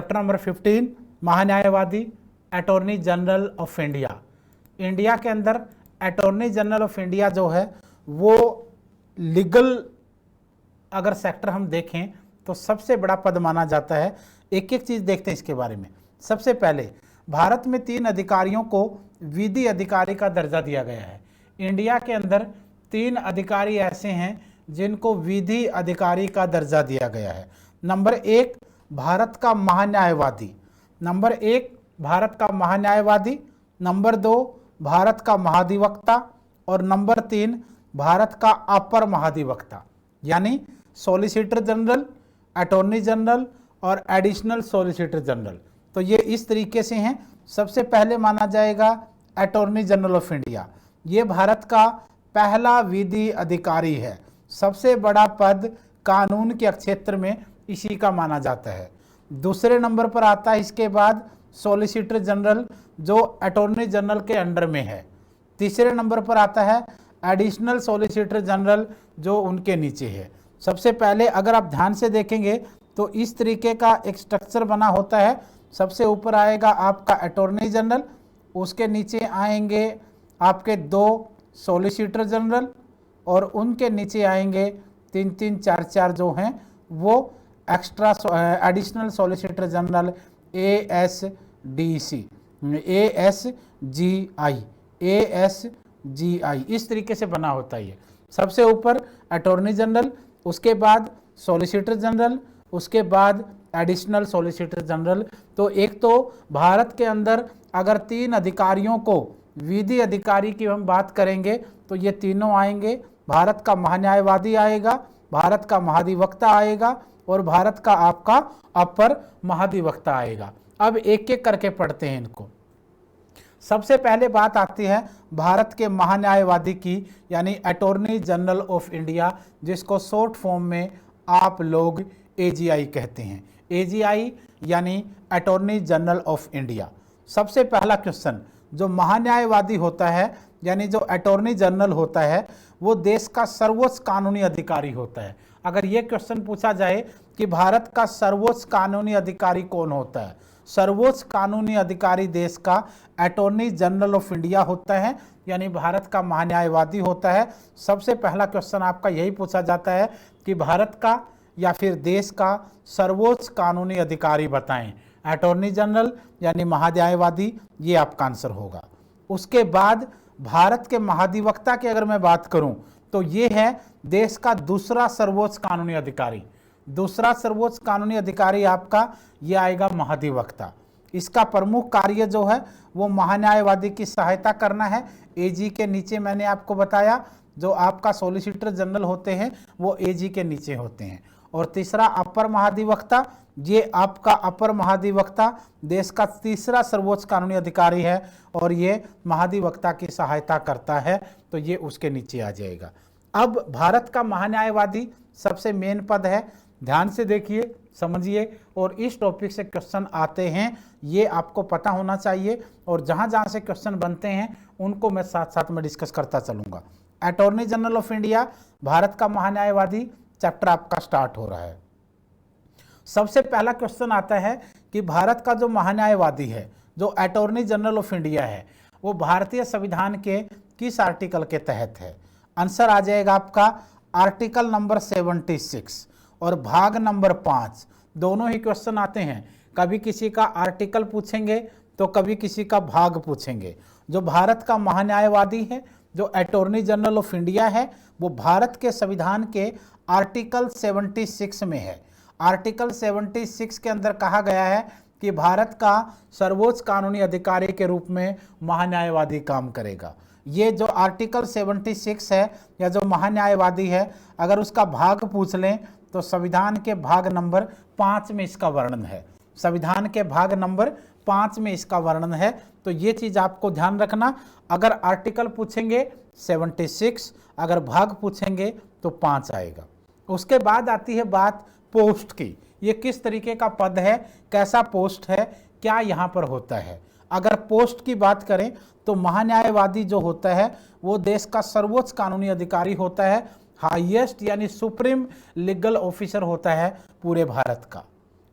Chapter number 15 महान्यायवादी, attorney general of India. India के अंदर अटॉर्नी जनरल ऑफ इंडिया जो है वो लीगल अगर सेक्टर हम देखें तो सबसे बड़ा पद माना जाता है। एक एक चीज देखते हैं इसके बारे में। सबसे पहले भारत में 3 अधिकारियों को विधि अधिकारी का दर्जा दिया गया है। इंडिया के अंदर 3 अधिकारी ऐसे हैं जिनको विधि अधिकारी का दर्जा दिया गया है। नंबर 1 भारत का महान्यायवादी, नंबर 1 भारत का महान्यायवादी, नंबर 2 भारत का महाधिवक्ता और नंबर 3 भारत का अपर महाधिवक्ता, यानी सॉलिसिटर जनरल, अटॉर्नी जनरल और एडिशनल सॉलिसिटर जनरल। तो ये इस तरीके से हैं। सबसे पहले माना जाएगा अटॉर्नी जनरल ऑफ इंडिया। ये भारत का पहला विधि अधिकारी है। सबसे बड़ा पद कानून के क्षेत्र में इसी का माना जाता है। दूसरे नंबर पर आता है इसके बाद सॉलिसिटर जनरल जो अटॉर्नी जनरल के अंडर में है। तीसरे नंबर पर आता है एडिशनल सॉलिसिटर जनरल जो उनके नीचे है। सबसे पहले अगर आप ध्यान से देखेंगे तो इस तरीके का एक स्ट्रक्चर बना होता है। सबसे ऊपर आएगा आपका अटॉर्नी जनरल, उसके नीचे आएंगे आपके 2 सॉलिसिटर जनरल और उनके नीचे आएंगे 3-3, 4-4 जो हैं वो extra additional solicitor general ASDC, ASGI, इस तरीके से बना होता है। सबसे ऊपर अटॉर्नी जनरल, उसके बाद सॉलिसिटर जनरल, उसके बाद एडिशनल सॉलिसिटर जनरल। तो एक तो भारत के अंदर अगर 3 अधिकारियों को विधि अधिकारी की हम बात करेंगे तो ये तीनों आएंगे। भारत का महान्यायवादी आएगा, भारत का महाधिवक्ता आएगा और भारत का आपका अपर महाधिवक्ता आएगा। अब एक एक करके पढ़ते हैं इनको। सबसे पहले बात आती है भारत के महान्यायवादी की, यानी अटॉर्नी जनरल ऑफ इंडिया, जिसको शॉर्ट फॉर्म में आप लोग AGI कहते हैं। AGI यानी अटॉर्नी जनरल ऑफ इंडिया। सबसे पहला क्वेश्चन, जो महान्यायवादी होता है यानी जो अटॉर्नी जनरल होता है वो देश का सर्वोच्च कानूनी अधिकारी होता है। अगर ये क्वेश्चन पूछा जाए कि भारत का सर्वोच्च कानूनी अधिकारी कौन होता है, सर्वोच्च कानूनी अधिकारी देश का अटॉर्नी जनरल ऑफ इंडिया होता है, यानी भारत का महान्यायवादी होता है। सबसे पहला क्वेश्चन आपका यही पूछा जाता है कि भारत का या फिर देश का सर्वोच्च कानूनी अधिकारी बताएं। अटॉर्नी जनरल यानी महान्यायवादी, ये आपका आंसर होगा। उसके बाद भारत के महाधिवक्ता की अगर मैं बात करूं तो ये है देश का दूसरा सर्वोच्च कानूनी अधिकारी। दूसरा सर्वोच्च कानूनी अधिकारी आपका ये आएगा महाधिवक्ता। इसका प्रमुख कार्य जो है वो महान्यायवादी की सहायता करना है। AG के नीचे मैंने आपको बताया जो आपका सॉलिसिटर जनरल होते हैं वो AG के नीचे होते हैं। और तीसरा अपर महाधिवक्ता, ये आपका अपर महाधिवक्ता देश का तीसरा सर्वोच्च कानूनी अधिकारी है और ये महाधिवक्ता की सहायता करता है, तो ये उसके नीचे आ जाएगा। अब भारत का महान्यायवादी सबसे मेन पद है। ध्यान से देखिए, समझिए और इस टॉपिक से क्वेश्चन आते हैं ये आपको पता होना चाहिए। और जहां जहां से क्वेश्चन बनते हैं उनको मैं साथ साथ में डिस्कस करता चलूंगा। Attorney general of India, Bharat का महान्यायवादी, चैप्टर आपका स्टार्ट हो रहा है। सबसे पहला क्वेश्चन आता है कि भारत का जो महान्यायवादी है, जो अटॉर्नी जनरल ऑफ इंडिया है, वो भारतीय संविधान के किस आर्टिकल के तहत है? आंसर आ जाएगा आपका आर्टिकल नंबर 76 और भाग नंबर 5। दोनों ही क्वेश्चन आते हैं, कभी किसी का आर्टिकल पूछेंगे तो कभी किसी का भाग पूछेंगे। जो भारत का महान्यायवादी है, जो अटॉर्नी जनरल ऑफ इंडिया है, वो भारत के संविधान के आर्टिकल 76 में है। आर्टिकल 76 के अंदर कहा गया है कि भारत का सर्वोच्च कानूनी अधिकारी के रूप में महान्यायवादी काम करेगा। ये जो आर्टिकल 76 है या जो महान्यायवादी है, अगर उसका भाग पूछ लें तो संविधान के भाग नंबर 5 में इसका वर्णन है। संविधान के भाग नंबर 5 में इसका वर्णन है। तो ये चीज आपको ध्यान रखना, अगर आर्टिकल पूछेंगे 76, अगर भाग पूछेंगे तो 5 आएगा। उसके बाद आती है बात पोस्ट की। ये किस तरीके का पद है, कैसा पोस्ट है, क्या यहाँ पर होता है। अगर पोस्ट की बात करें तो महान्यायवादी जो होता है वो देश का सर्वोच्च कानूनी अधिकारी होता है, हाईएस्ट यानी सुप्रीम लीगल ऑफिसर होता है पूरे भारत का।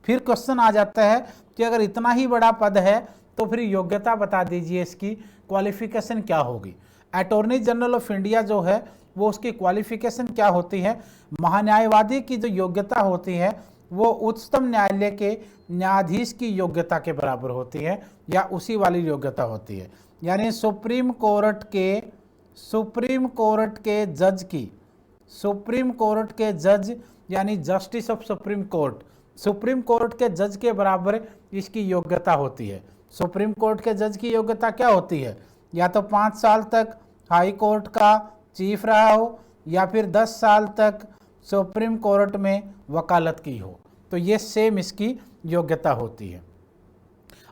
फिर क्वेश्चन आ जाता है कि अगर इतना ही बड़ा पद है तो फिर योग्यता बता दीजिए, इसकी क्वालिफिकेशन क्या होगी। अटॉर्नी जनरल ऑफ इंडिया जो है वो उसकी क्वालिफिकेशन क्या होती है, महान्यायवादी की जो योग्यता होती है वो उच्चतम न्यायालय के न्यायाधीश की योग्यता के बराबर होती है या उसी वाली योग्यता होती है। यानी सुप्रीम कोर्ट के जज यानी जस्टिस ऑफ सुप्रीम कोर्ट के जज के बराबर इसकी योग्यता होती है। सुप्रीम कोर्ट के जज की योग्यता क्या होती है, या तो 5 साल तक हाई कोर्ट का चीफ रहा हो या फिर 10 साल तक सुप्रीम कोर्ट में वकालत की हो। तो ये सेम इसकी योग्यता होती है।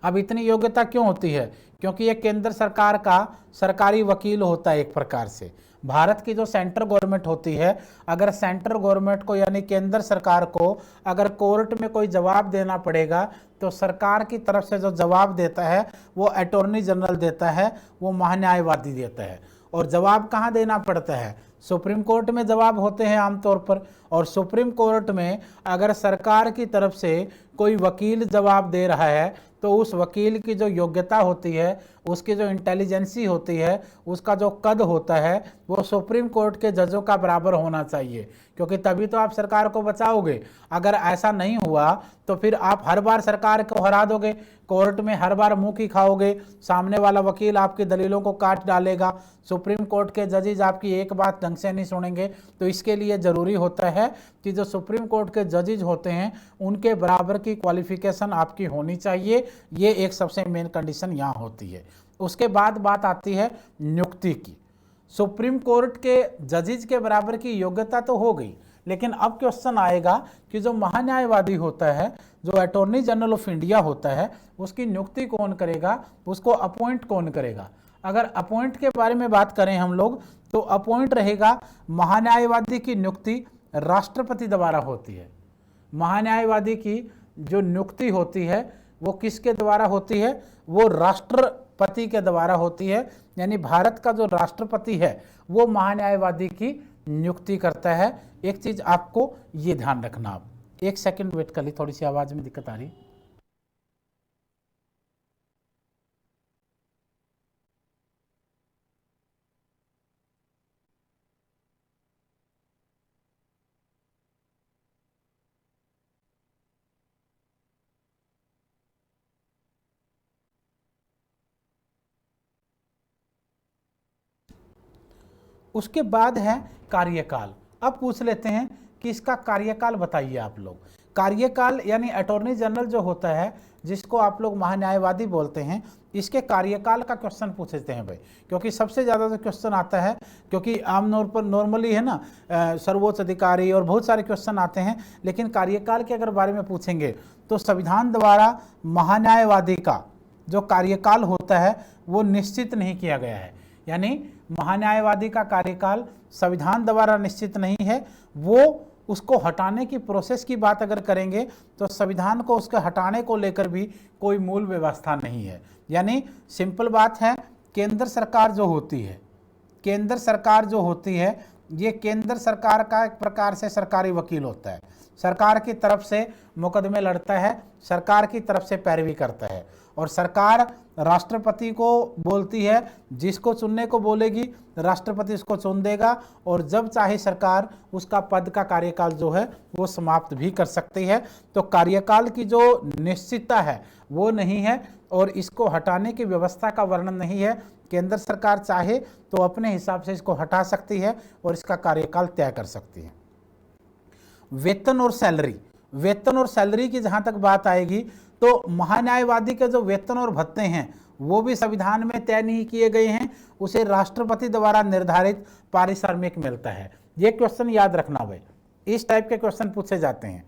अब इतनी योग्यता क्यों होती है, क्योंकि ये केंद्र सरकार का सरकारी वकील होता है। एक प्रकार से भारत की जो सेंट्रल गवर्नमेंट होती है, अगर सेंट्रल गवर्नमेंट को यानी केंद्र सरकार को अगर कोर्ट में कोई जवाब देना पड़ेगा तो सरकार की तरफ से जो जवाब देता है वो अटॉर्नी जनरल देता है, वो महान्यायवादी देता है। और जवाब कहाँ देना पड़ता है, सुप्रीम कोर्ट में जवाब होते हैं आमतौर पर। और सुप्रीम कोर्ट में अगर सरकार की तरफ से कोई वकील जवाब दे रहा है तो उस वकील की जो योग्यता होती है, उसकी जो इंटेलिजेंसी होती है, उसका जो कद होता है वो सुप्रीम कोर्ट के जजों का बराबर होना चाहिए, क्योंकि तभी तो आप सरकार को बचाओगे। अगर ऐसा नहीं हुआ तो फिर आप हर बार सरकार को हरा दोगे, कोर्ट में हर बार मुंह की खाओगे, सामने वाला वकील आपकी दलीलों को काट डालेगा, सुप्रीम कोर्ट के जजेज आपकी एक बात ढंग से नहीं सुनेंगे। तो इसके लिए ज़रूरी होता है कि जो सुप्रीम कोर्ट के जजेज होते हैं उनके बराबर की क्वालिफिकेशन आपकी होनी चाहिए। ये एक सबसे मेन कंडीशन यहाँ होती है। उसके बाद बात आती है नियुक्ति की। सुप्रीम कोर्ट के जजेज के बराबर की योग्यता तो हो गई, लेकिन अब क्वेश्चन आएगा कि जो महान्यायवादी होता है, जो अटॉर्नी जनरल ऑफ इंडिया होता है, उसकी नियुक्ति कौन करेगा, उसको अपॉइंट कौन करेगा। अगर अपॉइंट के बारे में बात करें हम लोग तो अपॉइंट रहेगा, महान्यायवादी की नियुक्ति राष्ट्रपति द्वारा होती है। महान्यायवादी की जो नियुक्ति होती है वो किसके द्वारा होती है, वो राष्ट्रपति के द्वारा होती है। यानी भारत का जो राष्ट्रपति है वो महान्यायवादी की नियुक्ति करता है। एक चीज आपको ये ध्यान रखना। आप एक सेकंड वेट कर ली, थोड़ी सी आवाज में दिक्कत आ रही। उसके बाद है कार्यकाल। अब पूछ लेते हैं कि इसका कार्यकाल बताइए आप लोग। कार्यकाल यानी अटॉर्नी जनरल जो होता है, जिसको आप लोग महान्यायवादी बोलते हैं, इसके कार्यकाल का क्वेश्चन पूछते हैं भाई, क्योंकि सबसे ज़्यादा जो क्वेश्चन आता है, क्योंकि आम तौर पर नॉर्मली है ना सर्वोच्च अधिकारी और बहुत सारे क्वेश्चन आते हैं, लेकिन कार्यकाल के अगर बारे में पूछेंगे तो संविधान द्वारा महान्यायवादी का जो कार्यकाल होता है वो निश्चित नहीं किया गया है। यानी महान्यायवादी का कार्यकाल संविधान द्वारा निश्चित नहीं है। वो उसको हटाने की प्रोसेस की बात अगर करेंगे तो संविधान को उसके हटाने को लेकर भी कोई मूल व्यवस्था नहीं है। यानी सिंपल बात है, केंद्र सरकार जो होती है, ये केंद्र सरकार का एक प्रकार से सरकारी वकील होता है। सरकार की तरफ से मुकदमे लड़ता है, सरकार की तरफ से पैरवी करता है, और सरकार राष्ट्रपति को बोलती है, जिसको चुनने को बोलेगी राष्ट्रपति उसको चुन देगा, और जब चाहे सरकार उसका पद का कार्यकाल जो है वो समाप्त भी कर सकती है। तो कार्यकाल की जो निश्चितता है वो नहीं है, और इसको हटाने की व्यवस्था का वर्णन नहीं है। केंद्र सरकार चाहे तो अपने हिसाब से इसको हटा सकती है और इसका कार्यकाल तय कर सकती है। वेतन और सैलरी की जहां तक बात आएगी तो महान्यायवादी के जो वेतन और भत्ते हैं वो भी संविधान में तय नहीं किए गए हैं, उसे राष्ट्रपति द्वारा निर्धारित पारिश्रमिक मिलता है। ये क्वेश्चन याद रखना भाई, इस टाइप के क्वेश्चन पूछे जाते हैं।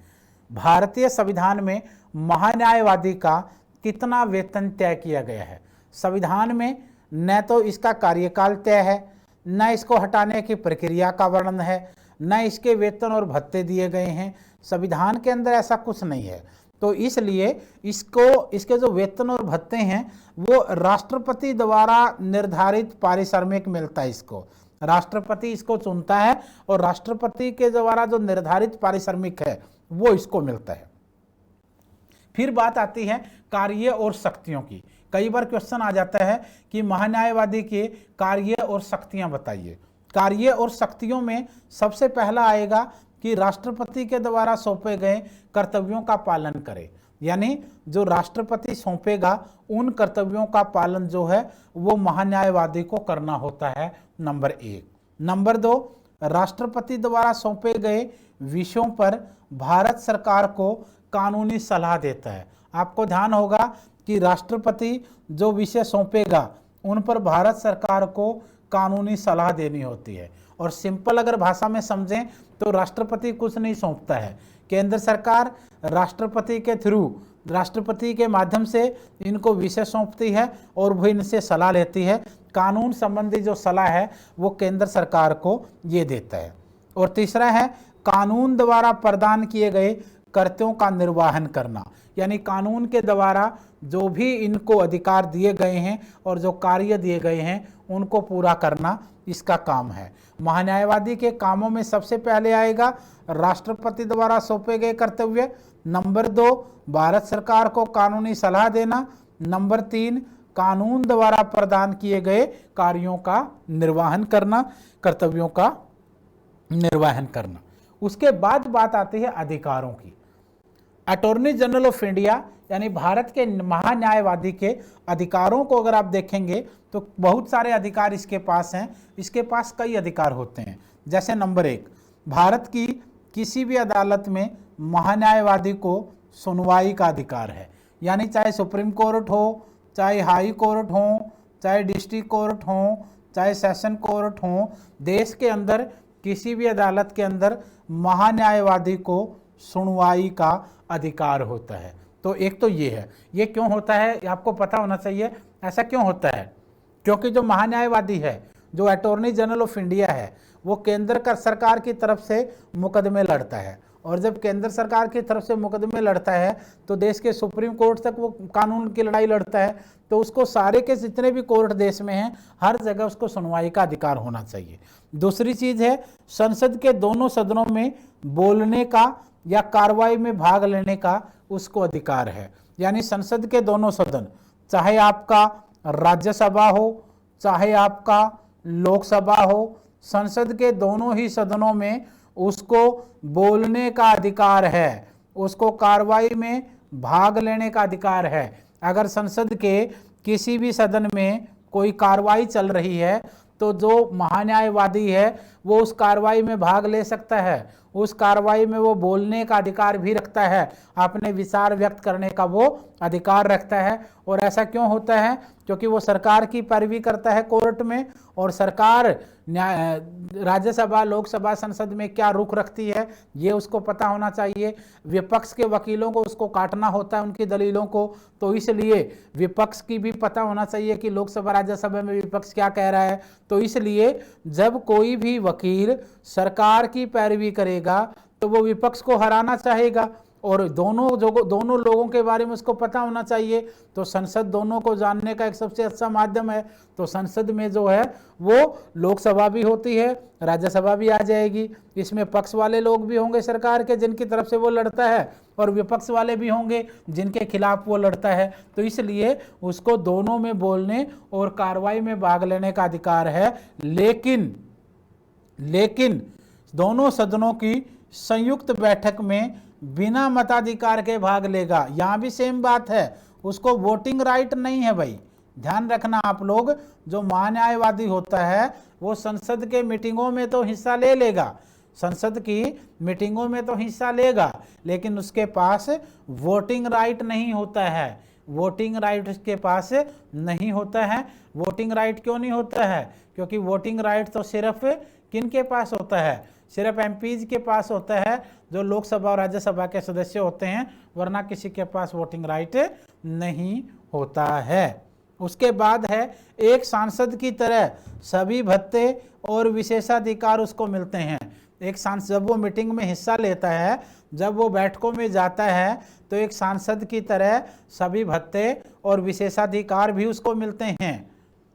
भारतीय संविधान में महान्यायवादी का कितना वेतन तय किया गया है? संविधान में न तो इसका कार्यकाल तय है, न इसको हटाने की प्रक्रिया का वर्णन है, न इसके वेतन और भत्ते दिए गए हैं। संविधान के अंदर ऐसा कुछ नहीं है। तो इसलिए इसके जो वेतन और भत्ते हैं वो राष्ट्रपति द्वारा निर्धारित पारिश्रमिक मिलता है। इसको राष्ट्रपति इसको चुनता है और राष्ट्रपति के द्वारा जो निर्धारित पारिश्रमिक है वो इसको मिलता है। फिर बात आती है कार्य और शक्तियों की। कई बार क्वेश्चन आ जाता है कि महान्यायवादी के कार्य और शक्तियां बताइए। कार्य और शक्तियों में सबसे पहला आएगा कि राष्ट्रपति के द्वारा सौंपे गए कर्तव्यों का पालन करे, यानी जो राष्ट्रपति सौंपेगा उन कर्तव्यों का पालन जो है वो महान्यायवादी को करना होता है, नंबर 1। नंबर 2, राष्ट्रपति द्वारा सौंपे गए विषयों पर भारत सरकार को कानूनी सलाह देता है। आपको ध्यान होगा कि राष्ट्रपति जो विषय सौंपेगा उन पर भारत सरकार को कानूनी सलाह देनी होती है। और सिंपल अगर भाषा में समझें तो राष्ट्रपति कुछ नहीं सौंपता है, केंद्र सरकार राष्ट्रपति के थ्रू, राष्ट्रपति के माध्यम से इनको विषय सौंपती है और वो इनसे सलाह लेती है। कानून संबंधी जो सलाह है वो केंद्र सरकार को ये देता है। और तीसरा है कानून द्वारा प्रदान किए गए कर्तव्यों का निर्वहन करना, यानी कानून के द्वारा जो भी इनको अधिकार दिए गए हैं और जो कार्य दिए गए हैं उनको पूरा करना इसका काम है। महान्यायवादी के कामों में सबसे पहले आएगा राष्ट्रपति द्वारा सौंपे गए कर्तव्य, नंबर 2 भारत सरकार को कानूनी सलाह देना, नंबर 3 कानून द्वारा प्रदान किए गए कार्यों का निर्वहन करना, कर्तव्यों का निर्वहन करना। उसके बाद बात आती है अधिकारों की। अटॉर्नी जनरल ऑफ इंडिया यानी भारत के महान्यायवादी के अधिकारों को अगर आप देखेंगे तो बहुत सारे अधिकार इसके पास हैं। इसके पास कई अधिकार होते हैं। जैसे नंबर 1, भारत की किसी भी अदालत में महान्यायवादी को सुनवाई का अधिकार है, यानी चाहे सुप्रीम कोर्ट हो, चाहे हाई कोर्ट हो, चाहे डिस्ट्रिक्ट कोर्ट हो, चाहे सेशन कोर्ट हो, देश के अंदर किसी भी अदालत के अंदर महान्यायवादी को सुनवाई का अधिकार होता है। तो एक तो ये है। ये क्यों होता है आपको पता होना चाहिए। ऐसा क्यों होता है? क्योंकि जो महान्यायवादी है, जो अटॉर्नी जनरल ऑफ इंडिया है, वो केंद्र का सरकार की तरफ से मुकदमे लड़ता है, और जब केंद्र सरकार की तरफ से मुकदमे लड़ता है तो देश के सुप्रीम कोर्ट तक वो कानून की लड़ाई लड़ता है। तो उसको सारे के जितने भी कोर्ट देश में हैं हर जगह उसको सुनवाई का अधिकार होना चाहिए। दूसरी चीज़ है संसद के दोनों सदनों में बोलने का या कार्रवाई में भाग लेने का उसको अधिकार है। यानी संसद के दोनों सदन, चाहे आपका राज्यसभा हो चाहे आपका लोकसभा हो, संसद के दोनों ही सदनों में उसको बोलने का अधिकार है, उसको कार्रवाई में भाग लेने का अधिकार है। अगर संसद के किसी भी सदन में कोई कार्रवाई चल रही है तो जो महान्यायवादी है वो उस कार्रवाई में भाग ले सकता है, उस कार्रवाई में वो बोलने का अधिकार भी रखता है, अपने विचार व्यक्त करने का वो अधिकार रखता है। और ऐसा क्यों होता है? क्योंकि वो सरकार की पैरवी करता है कोर्ट में, और सरकार राज्यसभा, लोकसभा, संसद में क्या रुख रखती है ये उसको पता होना चाहिए। विपक्ष के वकीलों को उसको काटना होता है उनकी दलीलों को, तो इसलिए विपक्ष की भी पता होना चाहिए कि लोकसभा राज्यसभा में विपक्ष क्या कह रहा है। तो इसलिए जब कोई भी वकील सरकार की पैरवी करेगा तो वो विपक्ष को हराना चाहेगा, और दोनों लोगों के बारे में उसको पता होना चाहिए। तो संसद दोनों को जानने का एक सबसे अच्छा माध्यम है। तो संसद में जो है वो लोकसभा भी होती है, राज्यसभा भी आ जाएगी। इसमें पक्ष वाले लोग भी होंगे सरकार के जिनकी तरफ से वो लड़ता है, और विपक्ष वाले भी होंगे जिनके खिलाफ वो लड़ता है। तो इसलिए उसको दोनों में बोलने और कार्रवाई में भाग लेने का अधिकार है। लेकिन दोनों सदनों की संयुक्त बैठक में बिना मताधिकार के भाग लेगा। यहाँ भी सेम बात है, उसको वोटिंग राइट नहीं है भाई, ध्यान रखना आप लोग। जो महान्यायवादी होता है वो संसद के मीटिंगों में तो हिस्सा ले लेगा, संसद की मीटिंगों में तो हिस्सा लेगा, लेकिन उसके पास वोटिंग राइट नहीं होता है। वोटिंग राइट उसके पास नहीं होता है। वोटिंग राइट क्यों नहीं होता है? क्योंकि वोटिंग राइट तो सिर्फ किन के पास होता है? सिर्फ एमपीज के पास होता है, जो लोकसभा और राज्यसभा के सदस्य होते हैं, वरना किसी के पास वोटिंग राइट नहीं होता है। उसके बाद है एक सांसद की तरह सभी भत्ते और विशेषाधिकार उसको मिलते हैं। एक सांसद जब वो मीटिंग में हिस्सा लेता है, जब वो बैठकों में जाता है, तो एक सांसद की तरह सभी भत्ते और विशेषाधिकार भी उसको मिलते हैं।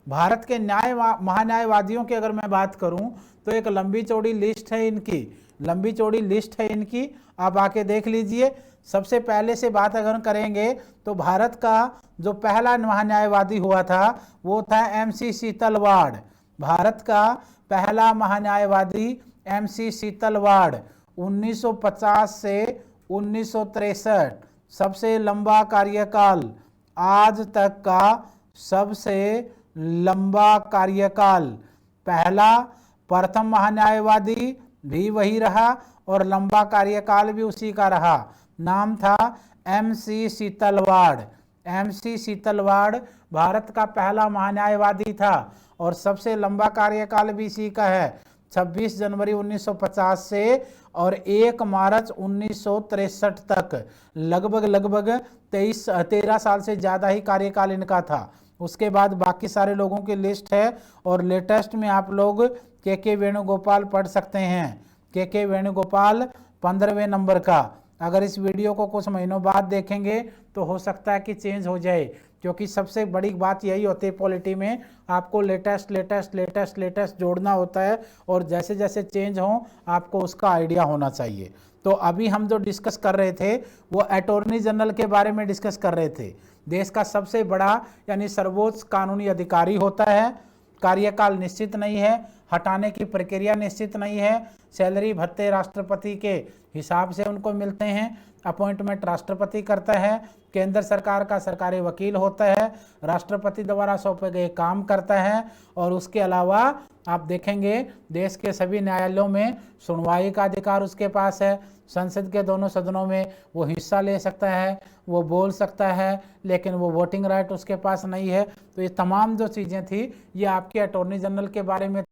भारत के महान्यायवादियों की अगर मैं बात करूं तो एक लंबी चौड़ी लिस्ट है इनकी, लंबी चौड़ी लिस्ट है इनकी। आप आके देख लीजिए, सबसे पहले से बात अगर करेंगे तो भारत का जो पहला महान्यायवादी हुआ था वो था MC शीतलवाड़। भारत का पहला महान्यायवादी MC शीतलवाड़ 1950 से 1963, सबसे लंबा कार्यकाल, आज तक का सबसे लंबा कार्यकाल। पहला प्रथम महान्यायवादी भी वही रहा और लंबा कार्यकाल भी उसी का रहा। नाम था MC शीतलवाड़। MC शीतलवाड़ भारत का पहला महान्यायवादी था और सबसे लंबा कार्यकाल भी इसी का है, 26 जनवरी 1950 से और 1 मार्च 1963 तक। लगभग 13 साल से ज़्यादा ही कार्यकाल इनका था। उसके बाद बाकी सारे लोगों की लिस्ट है और लेटेस्ट में आप लोग के वेणुगोपाल पढ़ सकते हैं। के वेणुगोपाल 15वें नंबर का। अगर इस वीडियो को कुछ महीनों बाद देखेंगे तो हो सकता है कि चेंज हो जाए, क्योंकि सबसे बड़ी बात यही होती है पॉलिटी में, आपको लेटेस्ट जोड़ना होता है और जैसे जैसे चेंज हो आपको उसका आइडिया होना चाहिए। तो अभी हम जो डिस्कस कर रहे थे वो अटॉर्नी जनरल के बारे में डिस्कस कर रहे थे। देश का सबसे बड़ा यानी सर्वोच्च कानूनी अधिकारी होता है, कार्यकाल निश्चित नहीं है, हटाने की प्रक्रिया निश्चित नहीं है, सैलरी भत्ते राष्ट्रपति के हिसाब से उनको मिलते हैं, अपॉइंटमेंट राष्ट्रपति करता है, केंद्र सरकार का सरकारी वकील होता है, राष्ट्रपति द्वारा सौंपे गए काम करता है और उसके अलावा आप देखेंगे देश के सभी न्यायालयों में सुनवाई का अधिकार उसके पास है। संसद के दोनों सदनों में वो हिस्सा ले सकता है, वो बोल सकता है, लेकिन वो वोटिंग राइट उसके पास नहीं है। तो ये तमाम जो चीज़ें थी ये आपके अटॉर्नी जनरल के बारे में